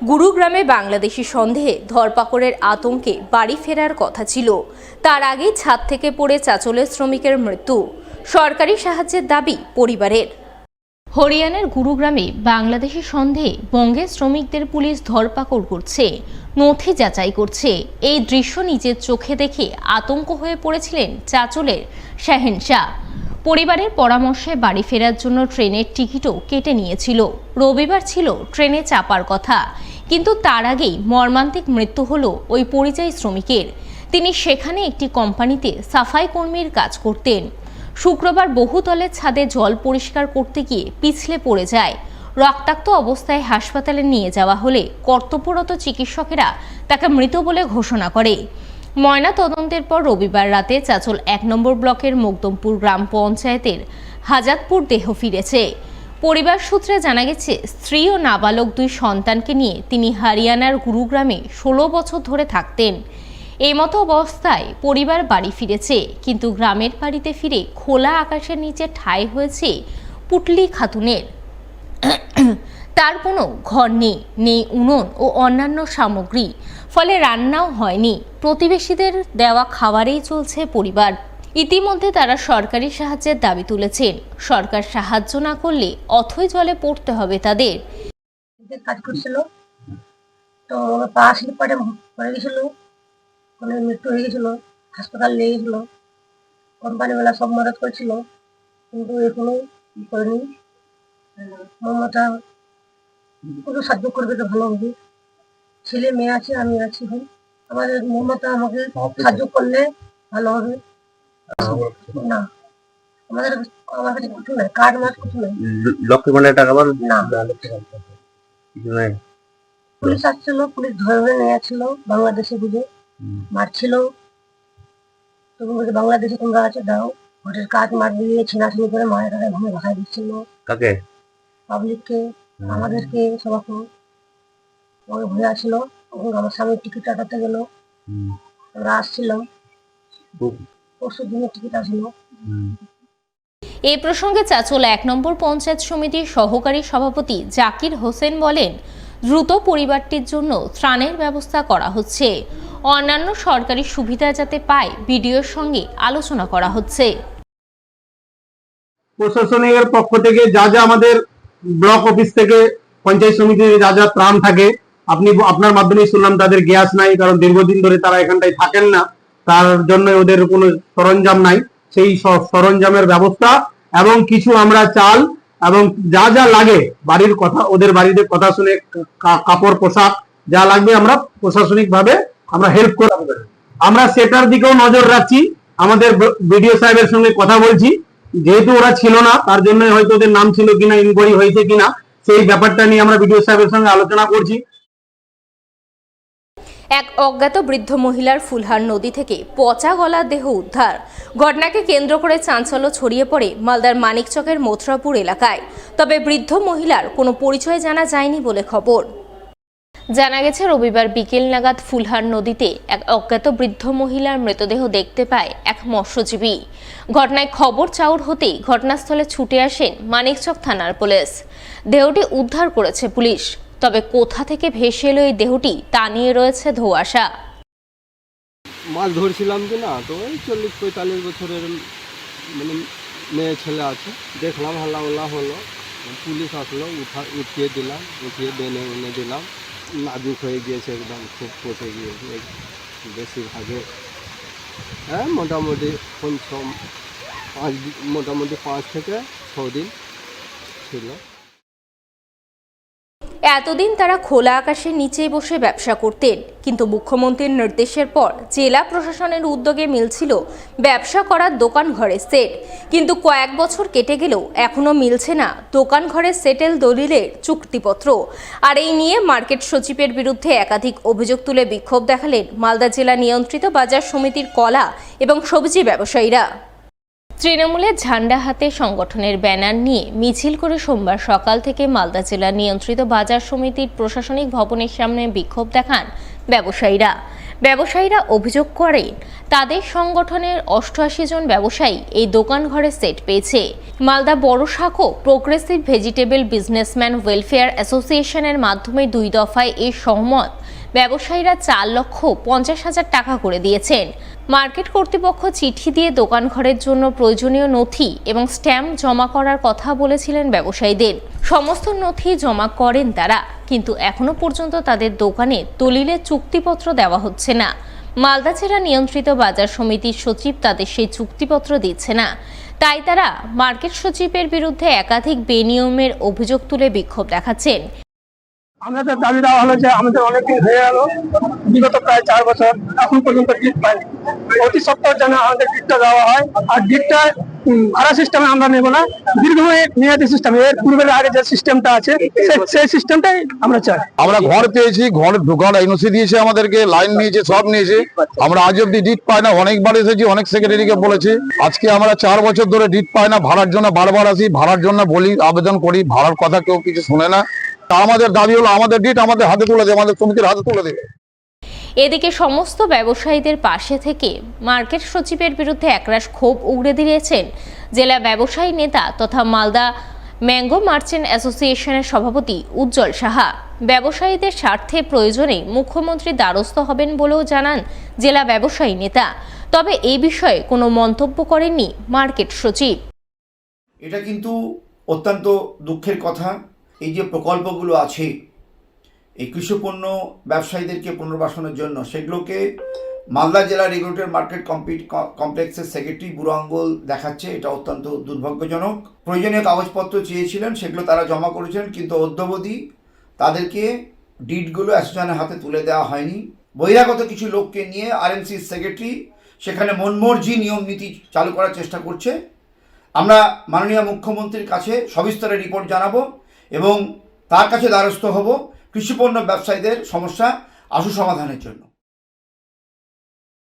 গুরুগ্রামে বাংলাদেশি সন্দেহে ধরপাকড়ের আতঙ্কে বাড়ি ফেরার কথা ছিল। তার আগেই ছাদ থেকে পড়ে চাঁচলের শ্রমিকের মৃত্যু। সরকারি সাহায্যের দাবি পরিবারের। হরিয়ানার গুরুগ্রামে বাংলাদেশি সন্দেহে বঙ্গের শ্রমিকদের পুলিশ ধরপাকড় করছে, নথি যাচাই করছে। এই দৃশ্য নিজের চোখে দেখে আতঙ্ক হয়ে পড়েছিলেন চাঁচলের শাহিন শাহ। পরিবারের পরামর্শে বাড়ি ফেরার জন্য ট্রেনের টিকিটও কেটে নিয়েছিল। রবিবার ছিল ট্রেনে চাপার কথা, কিন্তু তার আগেই মর্মান্তিক মৃত্যু হলো ওই পরিযায়ী শ্রমিকের। তিনি সেখানে একটি কোম্পানিতে সাফাই কর্মীর কাজ করতেন। শুক্রবার বহুতলের ছাদে জল পরিষ্কার করতে গিয়ে পিছলে পড়ে যায়। রক্তাক্ত অবস্থায় হাসপাতালে নিয়ে যাওয়া হলে কর্তব্যরত চিকিৎসকেরা তাকে মৃত বলে ঘোষণা করে। ময়না তদন্তের পর রবিবার রাতে চাঁচল ১ নম্বর ব্লকের মকদমপুর গ্রাম পঞ্চায়েতের হাজাতপুর দেহ ফিরেছে। পরিবার সূত্রে জানা গেছে, স্ত্রী ও নাবালক 2 সন্তানকে নিয়ে তিনি হরিয়ানার গুরুগ্রামে 16 বছর ধরে থাকতেন। এই মতো অবস্থায় পরিবার বাড়ি ফিরেছে, কিন্তু গ্রামের বাড়িতে ফিরে খোলা আকাশের নিচে ঠাঁই হয়েছে পুটলি খাতুনের। তার কোনো ঘর নেই উনুন ও অন্যান্য সামগ্রী, ফলে রান্নাও হয়নি। প্রতিবেশীদের দেওয়া খাবারেই চলছে পরিবার। ইতিমধ্যে তারা সরকারি সাহায্যের দাবি তুলেছেন। সরকার সাহায্য না করলে অথই জলে পড়তে হবে তাদের। কাজ করছিল তো পা স্লিপ পড়ে গেছিল, মৃত্যু হয়ে গেছিল, হাসপাতাল নিয়ে গেছিল। কোম্পানিওয়ালা সব মদত করেছিল, কিন্তু এখনো করেনি। মমতা কোনো সাহায্য করবে তো ভালো হবে। ছেলে মেয়ে আছে, আমি আছি। আমাদের মমতা আমাকে সাহায্য করলে ভালো হবে। না, আমার কাছে কিছু নাই, কার্ড মাস কিছু নাই। লক্ষ্মী ভান্ডার টাকা পান না, কিছু নাই। পুলিশ আসছিল, পুলিশ ধরে নিয়ে আসছিল, বাংলাদেশে বুঝে মারছিল। তবু বলছে বাংলাদেশে তোমরা আছে, দাও। ভোটের কাজ মার দিয়ে ছিনাছিনি করে মায়ের টাকা ভেঙে ভাষায় দিচ্ছিল। কাকে? পাবলিককে, আমাদেরকে, সবাইকে। আমাকে ভয়ে আসছিল। আমার স্বামীর টিকিট কাটাতে গেল, আমরা আসছিলাম। পরশু দিনের টিকিট আসলো। এই প্রসঙ্গে চাঁচল ১ নম্বর পঞ্চায়েত সমিতির সহকারী সভাপতি জাকির হোসেন বলেন, দ্রুত পরিবারটির জন্য ত্রাণের ব্যবস্থা করা হচ্ছে। অন্যান্য সরকারি সুবিধা যাতে পায়, বিডিওর সঙ্গে আলোচনা করা হচ্ছে। প্রশাসনের পক্ষ থেকে যা যা আমাদের ব্লক অফিস থেকে পঞ্চায়েত সমিতির যা যা ত্রাণ থাকে, আপনার মাধ্যমে শুনলাম তাদের গ্যাস নাই, কারণ দীর্ঘদিন ধরে তারা এখানটায় থাকেন না, তার জন্য ওদের কোনো সরঞ্জাম নাই। সেই সরঞ্জামের ব্যবস্থা এবং কিছু আমরা চাল এবং যা যা লাগে বাড়ির কথা, ওদের বাড়িতে কথা শুনে কাপড় পোশাক যা লাগবে আমরা প্রশাসনিক ভাবে আমরা হেল্প করে আমরা সেটার দিকেও নজর রাখছি। আমাদের বিডিও সাহেবের সঙ্গে কথা বলছি, যেহেতু ওরা ছিল না তার জন্য হয়তো ওদের নাম ছিল কিনা, ইনকোয়ারি হয়েছে কিনা, সেই ব্যাপারটা নিয়ে আমরা বিডিও সাহেবের সঙ্গে আলোচনা করছি। এক অজ্ঞাত বৃদ্ধ মহিলার ফুলহার নদী থেকে পচা গলা দেহ উদ্ধার। ঘটনাকে কেন্দ্র করে চাঞ্চল্য ছড়িয়ে পড়ে মালদার মানিকচকের মথুরাপুর এলাকায়। তবে বৃদ্ধ মহিলার কোনো পরিচয় জানা যায়নি বলে খবর। জানা গেছে, রবিবার বিকেল নাগাদ ফুলহার নদীতে এক অজ্ঞাত বৃদ্ধ মহিলার মৃতদেহ দেখতে পায় এক মৎস্যজীবী। ঘটনায় খবর চাউর হতেই ঘটনাস্থলে ছুটে আসেন মানিকচক থানার পুলিশ। দেহটি উদ্ধার করেছে পুলিশ, তবে কোথা থেকে ভেসে এলো এই দেহটি তা নিয়ে রয়েছে ধোঁয়াশা। মাছ ধরছিলাম কি না, তো ওই 40-45 বছরের মানে মেয়ে ছেলে আছে, দেখলাম হাল্লা হলো, পুলিশ আসলো, উঠিয়ে দিলাম, উঠিয়ে বেনে উনে দিলাম। নাজুক হয়ে গিয়েছে, একদম খুব পচে গিয়েছে বেশিরভাগে। হ্যাঁ, মোটামুটি 5 থেকে 6 দিন ছিল। এতদিন তারা খোলা আকাশের নিচে বসে ব্যবসা করতেন, কিন্তু মুখ্যমন্ত্রীর নির্দেশের পর জেলা প্রশাসনের উদ্যোগে মিলছিল ব্যবসা করার দোকান ঘরের সেট। কিন্তু কয়েক বছর কেটে গেলেও এখনো মিলছে না দোকান ঘরের সেটেল দলিলের চুক্তিপত্র। আর এই নিয়ে মার্কেট সচিবের বিরুদ্ধে একাধিক অভিযোগ তুলে বিক্ষোভ দেখালেন মালদা জেলা নিয়ন্ত্রিত বাজার সমিতির কলা এবং সবজি ব্যবসায়ীরা। তৃণমূলের ঝান্ডা হাতে সংগঠনের ব্যানার নিয়ে মিছিল করে সোমবার সকাল থেকে মালদা জেলা নিয়ন্ত্রিত বাজার সমিতির প্রশাসনিক ভবনের সামনে বিক্ষোভ দেখান ব্যবসায়ীরা। ব্যবসায়ীরা অভিযোগ করেন তাদের সংগঠনের 88 জন ব্যবসায়ী এই দোকান ঘরে সেট পেয়েছে। মালদা বড় শাখা প্রোগ্রেসিভ ভেজিটেবল বিজনেসম্যান ওয়েলফেয়ার অ্যাসোসিয়েশনের মাধ্যমে 2 দফায় এই সহমত ব্যবসায়ীরা 4,50,000 টাকা করে দিয়েছেন। মার্কেট কর্তৃপক্ষ চিঠি দিয়ে দোকান ঘরের জন্য প্রয়োজনীয় নথি এবং স্ট্যাম্প জমা করার কথা বলেছিলেন ব্যবসায়ীদের। সমস্ত নথি জমা করেন তারা, কিন্তু এখনো পর্যন্ত তাদের দোকানে দলিলে চুক্তিপত্র দেওয়া হচ্ছে না। মালদা জেলা নিয়ন্ত্রিত বাজার সমিতির সচিব তাদের সেই চুক্তিপত্র দিচ্ছে না, তাই তারা মার্কেট সচিবের বিরুদ্ধে একাধিক বেনিয়মের অভিযোগ তুলে বিক্ষোভ দেখাচ্ছেন। আমাদের দাবি দেওয়া হলো যে আমাদের অনেকদিন হয়ে গেল, বিগত প্রায় 4 বছর, এখন পর্যন্ত ডিট পাইনি। অতি সত্ত্বর যেন আমাদের ডিটটা দেওয়া হয়, আর ডিটটা ভাড়া সিস্টেমে আমরা নেব না, দীর্ঘমেয়াদী সিস্টেমে, এর পূর্বের আগে যে সিস্টেমটা আছে সেই সিস্টেমটাই আমরা চাই। আমরা ঘর পেয়েছি, ঘর ঢোকার এনওসি দিয়েছে আমাদেরকে, লাইন নিয়েছে, সব নিয়েছে, আমরা আজ অব্দি ডিট পাই না। অনেকবার এসেছি, অনেক সেক্রেটারিকে বলেছি, আজকে আমরা 4 বছর ধরে ডিট পাই না। ভাড়ার জন্য বারবার আসি, ভাড়ার জন্য বলি, আবেদন করি, ভাড়ার কথা কেউ কিছু শুনে না। তা আমাদের দাবি হলো আমাদের ডিট আমাদের হাতে তুলে দেবে, আমাদের সমিতির হাতে তুলে দেবে। এদিকে সমস্ত ব্যবসায়ীদের পাশে থেকে মার্কেট সচিবের বিরুদ্ধে একরাশ ক্ষোভ উগরে দিয়েছেন জেলা ব্যবসায়ী নেতা তথা মালদা ম্যাঙ্গো মার্চেন্ট অ্যাসোসিয়েশনের সভাপতি উজ্জ্বল সাহা। ব্যবসায়ীদের স্বার্থে প্রয়োজনে মুখ্যমন্ত্রী দ্বারস্থ হবেন বলেও জানান জেলা ব্যবসায়ী নেতা। তবে এই বিষয়ে কোনো মন্তব্য করেননি মার্কেট সচিব। এটা কিন্তু অত্যন্ত দুঃখের কথা। এই যে প্রকল্পগুলো আছে এই কৃষিপণ্য ব্যবসায়ীদেরকে পুনর্বাসনের জন্য, সেগুলোকে মালদা জেলা রেগুলেটর মার্কেট কমপ্লেক্সের সেক্রেটারি বুড়ো আঙ্গুল দেখাচ্ছে। এটা অত্যন্ত দুর্ভাগ্যজনক। প্রয়োজনীয় কাগজপত্র চেয়েছিলেন, সেগুলো তারা জমা করেছিলেন, কিন্তু অদ্যাবধি তাদেরকে ডিডগুলো অ্যাসোসিয়েশনের হাতে তুলে দেওয়া হয়নি। বহিরাগত কিছু লোককে নিয়ে আরএমসির সেক্রেটারি সেখানে মনমর্জি নিয়ম নীতি চালু করার চেষ্টা করছে। আমরা মাননীয় মুখ্যমন্ত্রীর কাছে সবিস্তরে রিপোর্ট জানাবো এবং তার কাছে দ্বারস্থ হব কৃষিপণ্য ব্যবসায়ীদের সমস্যা আশু সমাধানের জন্য।